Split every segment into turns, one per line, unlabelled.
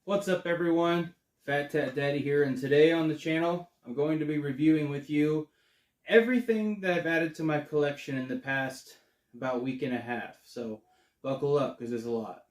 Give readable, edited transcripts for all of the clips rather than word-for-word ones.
What's up, everyone? FatTattDaddy here, and today on the channel I'm going to be reviewing with you everything that I've added to my collection in the past about week and a half. So buckle up because there's a lot.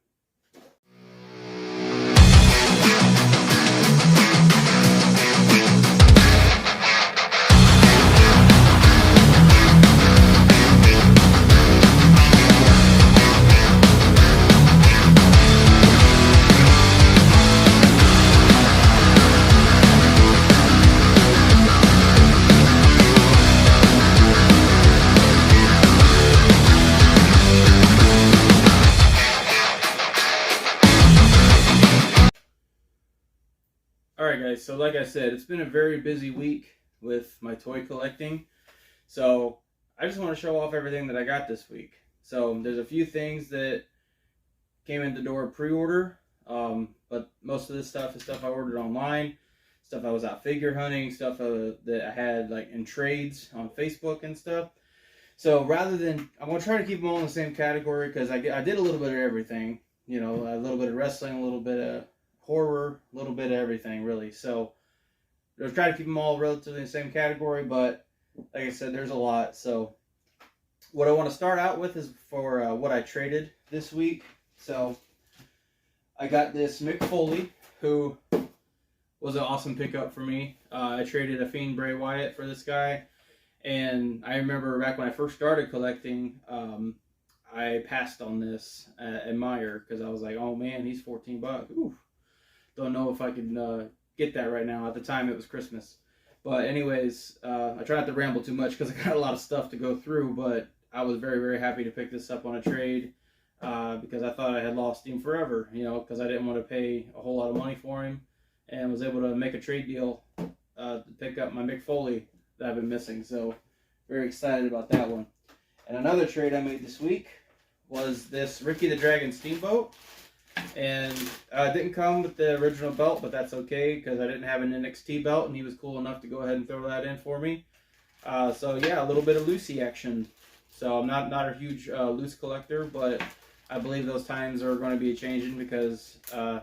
Alright guys, so like I said, it's been a very busy week with my toy collecting. So I just want to show off everything that I got this week. So there's a few things that came in the door pre-order, but most of this stuff is stuff I ordered online, stuff I was out figure hunting, stuff that I had like in trades on Facebook and stuff. So rather than, I'm going to try to keep them all in the same category because I did a little bit of everything, you know, a little bit of wrestling, a little bit of horror, a little bit of everything really. So I'll try to keep them all relatively in the same category, but like I said, there's a lot. So what I want to start out with is for what I traded this week. So I got this Mick Foley, who was an awesome pickup for me. I traded a Fiend Bray Wyatt for this guy. And I remember back when I first started collecting, I passed on this at Meyer because I was like, oh man, he's 14 bucks. Ooh, don't know if I can get that right now. At the time, it was Christmas. But anyways, I tried not to ramble too much because I got a lot of stuff to go through, but I was very, very happy to pick this up on a trade because I thought I had lost him forever, you know, because I didn't want to pay a whole lot of money for him and was able to make a trade deal to pick up my Mick Foley that I've been missing. So very excited about that one. And another trade I made this week was this Ricky the Dragon Steamboat. And it didn't come with the original belt, but that's okay because I didn't have an NXT belt, and he was cool enough to go ahead and throw that in for me. So yeah, a little bit of loosey action. So I'm not a huge loose collector, but I believe those times are going to be changing because I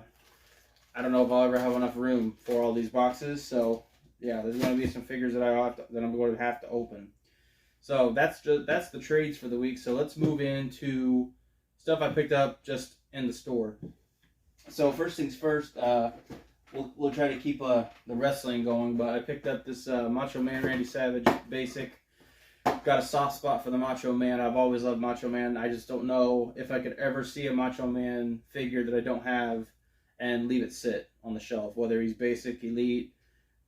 don't know if I'll ever have enough room for all these boxes. So yeah, there's going to be some figures that I'm going to have to open. So that's the trades for the week. So let's move into stuff I picked up just in the store. So first things first, we'll try to keep the wrestling going, but I picked up this Macho Man Randy Savage basic. Got a soft spot for the Macho Man. I've always loved Macho Man. I just don't know if I could ever see a Macho Man figure that I don't have and leave it sit on the shelf, whether he's basic, elite,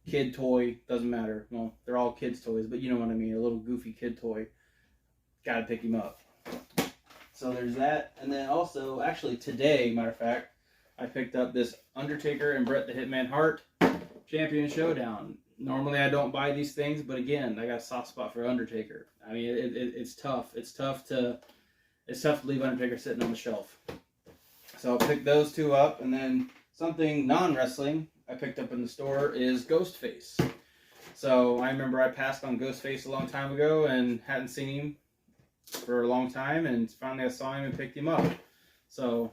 kid toy, doesn't matter. Well, they're all kids toys, but you know what I mean, a little goofy kid toy. Gotta pick him up. So there's that. And then also, actually today, matter of fact, I picked up this Undertaker and Bret the Hitman Hart Champion Showdown. Normally I don't buy these things, but again, I got a soft spot for Undertaker. I mean, it's tough. It's tough to leave Undertaker sitting on the shelf. So I picked those two up, and then something non-wrestling I picked up in the store is Ghostface. So I remember I passed on Ghostface a long time ago and hadn't seen him for a long time, and finally I saw him and picked him up. So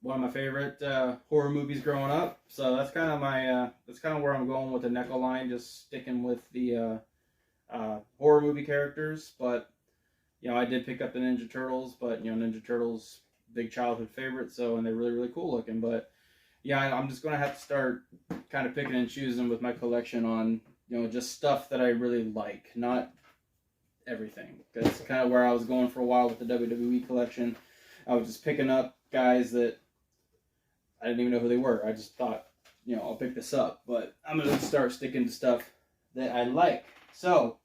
one of my favorite horror movies growing up. So that's kind of that's kind of where I'm going with the Necco line, just sticking with the horror movie characters. But you know, I did pick up the Ninja Turtles, but you know, Ninja Turtles big childhood favorite. So, and they're really, really cool looking. But yeah, I'm just gonna have to start kind of picking and choosing with my collection on, you know, just stuff that I really like, not everything. That's kind of where I was going for a while with the WWE collection. I was just picking up guys that I didn't even know who they were. I just thought, you know, I'll pick this up. But I'm going to start sticking to stuff that I like. So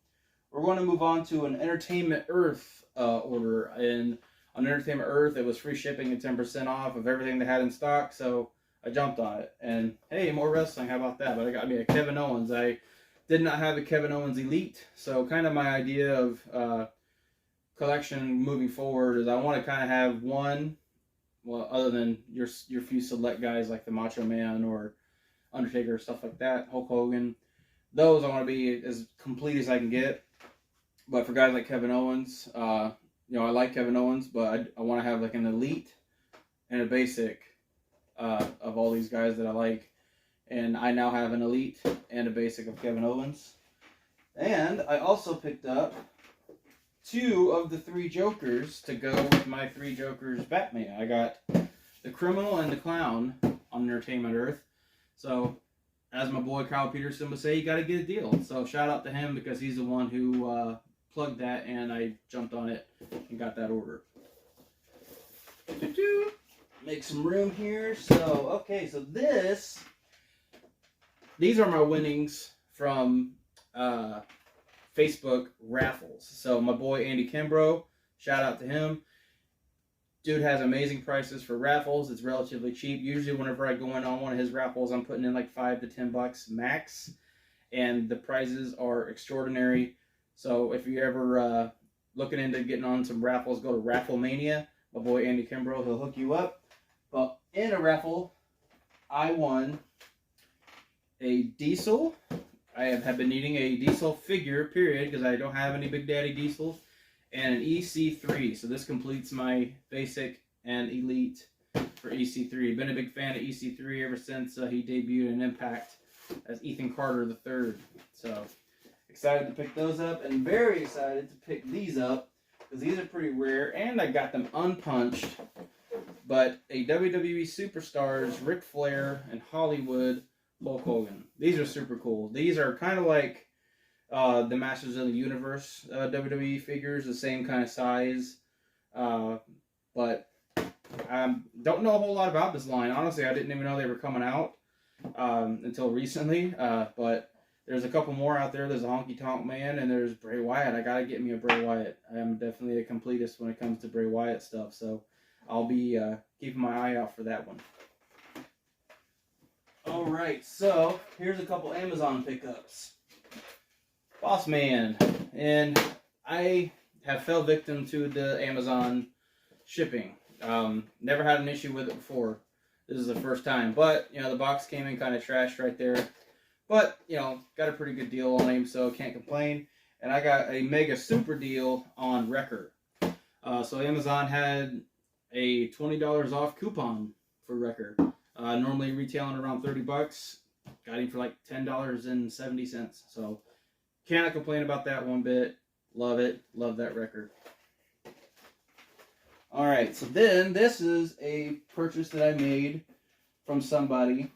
we're going to move on to an Entertainment Earth order. And on Entertainment Earth, it was free shipping and 10% off of everything they had in stock. So I jumped on it. And hey, more wrestling. How about that? But I got me a Kevin Owens. I did not have a Kevin Owens Elite. So kind of my idea of collection moving forward is I want to kind of have one, well, other than your few select guys like the Macho Man or Undertaker, stuff like that, Hulk Hogan. Those I want to be as complete as I can get. But for guys like Kevin Owens, you know, I like Kevin Owens, but I want to have like an Elite and a basic of all these guys that I like. And I now have an Elite and a basic of Kevin Owens. And I also picked up 2 of the 3 Jokers to go with my 3 Jokers Batman. I got the Criminal and the Clown on Entertainment Earth. So, as my boy Kyle Peterson would say, you got to get a deal. So, shout out to him because he's the one who plugged that, and I jumped on it and got that order. Make some room here. So, okay, so these are my winnings from Facebook raffles. So my boy Andy Kimbrough, shout out to him. Dude has amazing prices for raffles. It's relatively cheap. Usually whenever I go in on one of his raffles, I'm putting in like $5 to $10 max. And the prizes are extraordinary. So if you're ever looking into getting on some raffles, go to Rafflemania. My boy Andy Kimbrough, he'll hook you up. But in a raffle, I won a Diesel. I have been needing a Diesel figure, period, because I don't have any Big Daddy Diesels. And an EC3. So this completes my basic and Elite for EC3. Been a big fan of EC3 ever since he debuted in Impact as Ethan Carter III. So excited to pick those up, and very excited to pick these up because these are pretty rare, and I got them unpunched. But a WWE Superstars, Ric Flair, and Hollywood Hulk Hogan. These are super cool. These are kind of like the Masters of the Universe WWE figures, the same kind of size. But I don't know a whole lot about this line. Honestly, I didn't even know they were coming out until recently. But there's a couple more out there. There's a Honky Tonk Man, and there's Bray Wyatt. I gotta get me a Bray Wyatt. I am definitely a completist when it comes to Bray Wyatt stuff. So I'll be keeping my eye out for that one. Alright, so here's a couple Amazon pickups. Boss Man, and I have fell victim to the Amazon shipping. Never had an issue with it before. This is the first time, but you know, the box came in kind of trashed right there. But you know, got a pretty good deal on him, so can't complain. And I got a mega super deal on Wrecker. So Amazon had a $20 off coupon for Wrecker. Normally retailing around $30. Got him for like $10.70. So cannot complain about that one bit. Love it. Love that record. Alright, so then this is a purchase that I made from somebody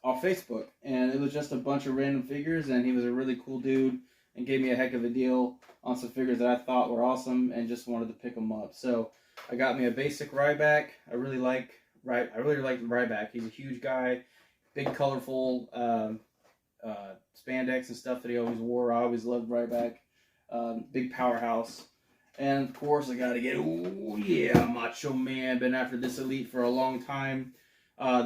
off Facebook. And it was just a bunch of random figures, and he was a really cool dude and gave me a heck of a deal on some figures that I thought were awesome and just wanted to pick them up. So I got me a basic Ryback. I really like Ryback. He's a huge guy, big colorful spandex and stuff that he always wore. I always loved Ryback. Big powerhouse. And of course I gotta get, oh yeah, Macho Man. Been after this Elite for a long time.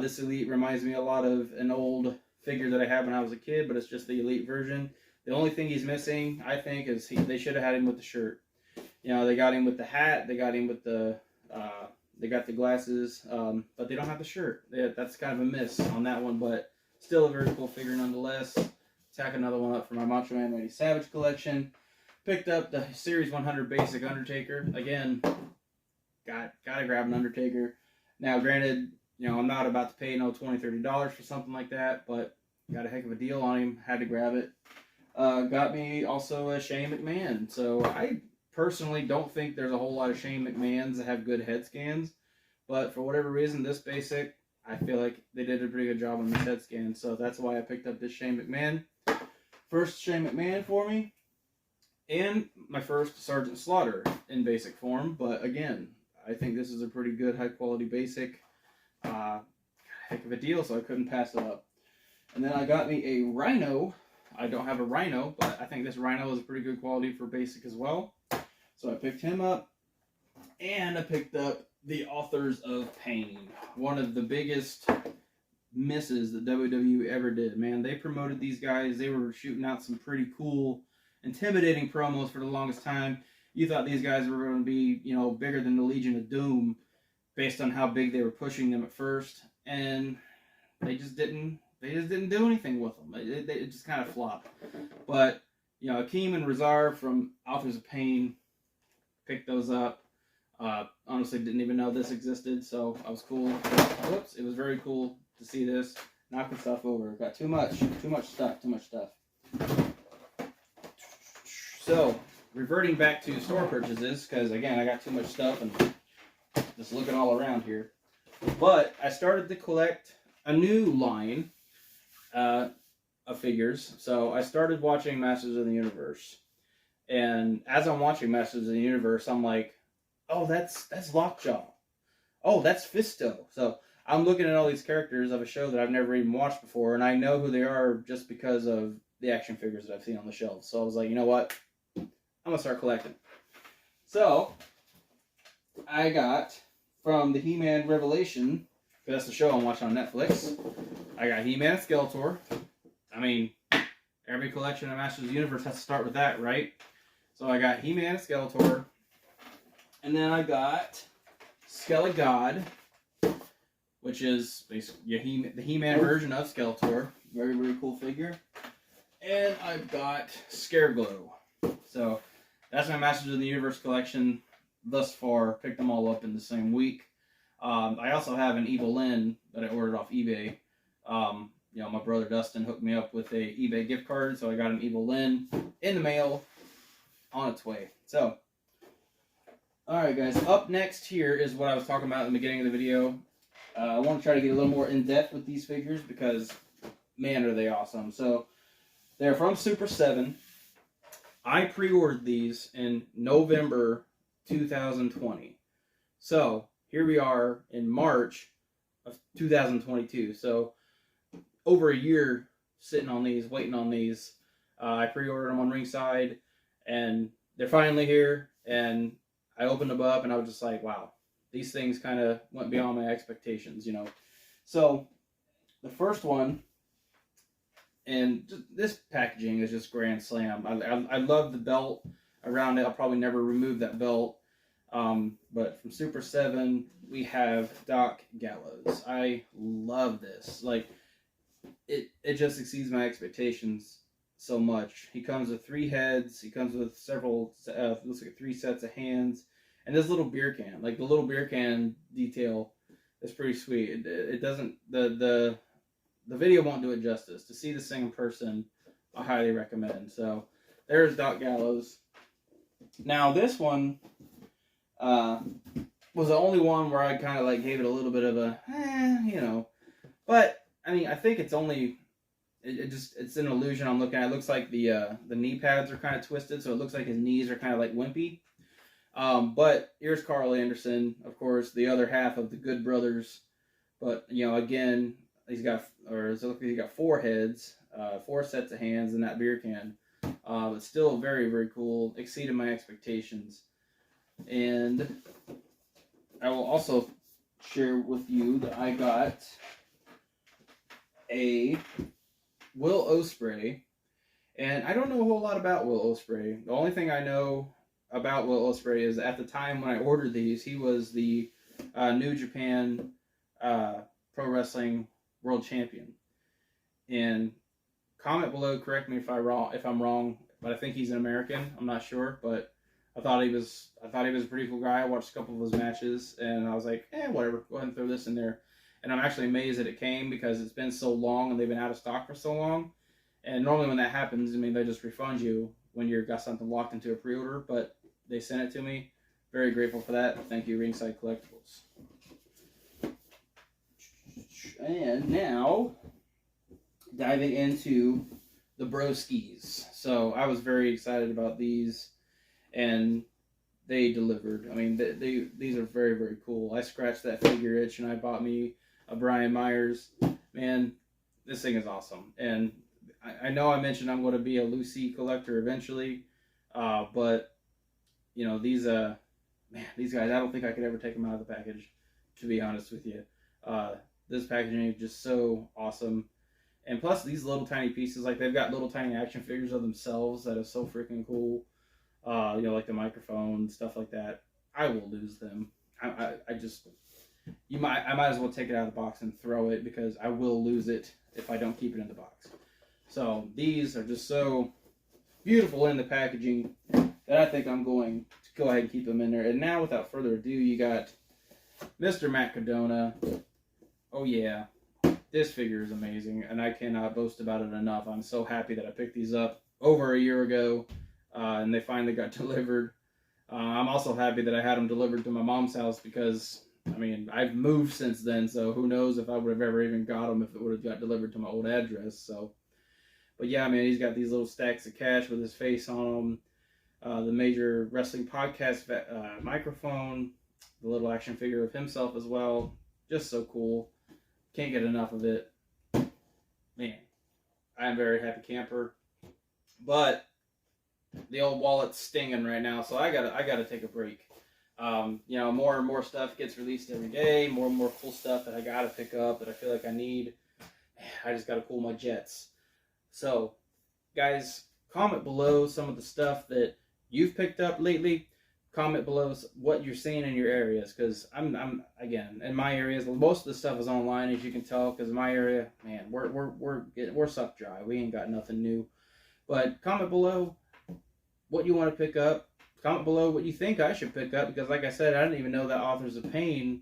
This Elite reminds me a lot of an old figure that I had when I was a kid, but it's just the Elite version. The only thing he's missing, I think, is they should have had him with the shirt. You know, they got him with the hat, they got him with the they got the glasses, but they don't have the shirt. That's kind of a miss on that one, but still a very cool figure nonetheless. Tack another one up for my Macho Man Randy Savage collection. Picked up the Series 100 Basic Undertaker. Again, gotta grab an Undertaker. Now, granted, you know, I'm not about to pay no $20, $30 for something like that, but got a heck of a deal on him. Had to grab it. Got me also a Shane McMahon. So I personally don't think there's a whole lot of Shane McMahons that have good head scans, but for whatever reason, this basic, I feel like they did a pretty good job on this head scan, so that's why I picked up this Shane McMahon. First Shane McMahon for me, and my first Sergeant Slaughter in basic form, but again, I think this is a pretty good high quality basic. Heck of a deal, so I couldn't pass it up. And then I got me a Rhino. I don't have a Rhino, but I think this Rhino is a pretty good quality for basic as well. So I picked him up, and I picked up the Authors of Pain. One of the biggest misses that WWE ever did. Man, they promoted these guys. They were shooting out some pretty cool, intimidating promos for the longest time. You thought these guys were going to be, you know, bigger than the Legion of Doom based on how big they were pushing them at first, and they just didn't do anything with them. It just kind of flopped. But, you know, Akeem and Razar from Authors of Pain, picked those up. Honestly, didn't even know this existed, so I was cool. Whoops, it was very cool to see this. Knocking stuff over. Got too much stuff. So, reverting back to store purchases, because again, I got too much stuff and just looking all around here. But I started to collect a new line of figures. So I started watching Masters of the Universe. And as I'm watching Masters of the Universe, I'm like, oh, that's Lockjaw. Oh, that's Fisto. So I'm looking at all these characters of a show that I've never even watched before, and I know who they are just because of the action figures that I've seen on the shelves. So I was like, you know what? I'm going to start collecting. So, I got from the He-Man Revelation, because that's the show I'm watching on Netflix, I got He-Man and Skeletor. I mean, every collection of Masters of the Universe has to start with that, right? So I got He-Man and Skeletor. And then I got Skelegod, which is basically the He-Man version of Skeletor. Very, very cool figure. And I've got Scareglow. So that's my Masters of the Universe collection thus far. Picked them all up in the same week. I also have an Evil Lyn that I ordered off eBay. My brother Dustin hooked me up with a eBay gift card, so I got an Evil Lyn in the mail on its way. So, alright guys, up next here is what I was talking about in the beginning of the video. I want to try to get a little more in-depth with these figures because, man, are they awesome. So, they're from Super 7. I pre-ordered these in November 2020. So, here we are in March of 2022. So, over a year sitting on these, waiting on these. I pre-ordered them on Ringside, and they're finally here. And I opened them up, and I was just like, wow, these things kind of went beyond my expectations, So, the first one, and this packaging is just grand slam. I love the belt around it. I'll probably never remove that belt. But from Super 7, we have Doc Gallows. I love this. Like, it just exceeds my expectations so much. He comes with 3 heads. He comes with several, looks like 3 sets of hands. And this little beer can. Like, the little beer can detail is pretty sweet. It doesn't, the video won't do it justice. To see this thing in person, I highly recommend. So, there's Doc Gallows. Now, this one was the only one where I kind of like gave it a little bit of a, But, I mean, I think it's only, it's an illusion I'm looking at. It looks like the knee pads are kind of twisted, so it looks like his knees are kind of like wimpy. But here's Carl Anderson, of course, the other half of the Good Brothers. But, again, he's got 4 heads, 4 sets of hands in that beer can. But still very, very cool. Exceeded my expectations. And I will also share with you that I got a Will Ospreay. And I don't know a whole lot about Will Ospreay. The only thing I know about Will Ospreay is at the time when I ordered these, he was the New Japan Pro Wrestling World Champion. And comment below, correct me if I'm wrong, but I think he's an American. I'm not sure, but I thought he was a pretty cool guy. I watched a couple of his matches, and I was like, whatever, go ahead and throw this in there. And I'm actually amazed that it came because it's been so long and they've been out of stock for so long. And normally when that happens, I mean, they just refund you when you've got something locked into a pre-order, but they sent it to me. Very grateful for that. Thank you, Ringside Collectibles. And now, diving into the Broskis. So I was very excited about these, and they delivered. I mean, these are very, very cool. I scratched that figure itch, and I bought me a Brian Myers. Man, this thing is awesome. And I know I mentioned I'm going to be a Lucy collector eventually, but these guys, I don't think I could ever take them out of the package, to be honest with you. This packaging is just so awesome. And plus these little tiny pieces, like they've got little tiny action figures of themselves that are so freaking cool. Like the microphone, stuff like that. I will lose them. I might as well take it out of the box and throw it because I will lose it if I don't keep it in the box. So these are just so beautiful in the packaging that I think I'm going to go ahead and keep them in there. And now, without further ado, you got Mr. Matt Cardona. Oh yeah, this figure is amazing, and I cannot boast about it enough. I'm so happy that I picked these up over a year ago, and they finally got delivered. I'm also happy that I had them delivered to my mom's house because, I mean, I've moved since then, so who knows if I would have ever even got them if it would have got delivered to my old address. So, but yeah, man, he's got these little stacks of cash with his face on them, the Major Wrestling Podcast microphone, the little action figure of himself as well. Just so cool. Can't get enough of it. Man, I am very happy camper. But the old wallet's stinging right now, so I gotta take a break. You know, more and more stuff gets released every day, more and more cool stuff that I gotta pick up that I feel like I need. I just gotta cool my jets. So, guys, comment below some of the stuff that you've picked up lately. Comment below what you're seeing in your areas, because I'm again in my areas. Most of the stuff is online, as you can tell, because in my area, man, we're sucked dry. We ain't got nothing new. But comment below what you want to pick up. Comment below what you think I should pick up, because like I said, I didn't even know that Authors of Pain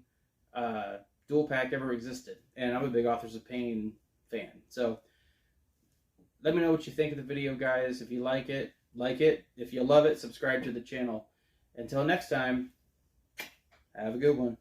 dual pack ever existed, and I'm a big Authors of Pain fan. So let me know what you think of the video, guys. If you like it, like it. If you love it, subscribe to the channel. Until next time, have a good one.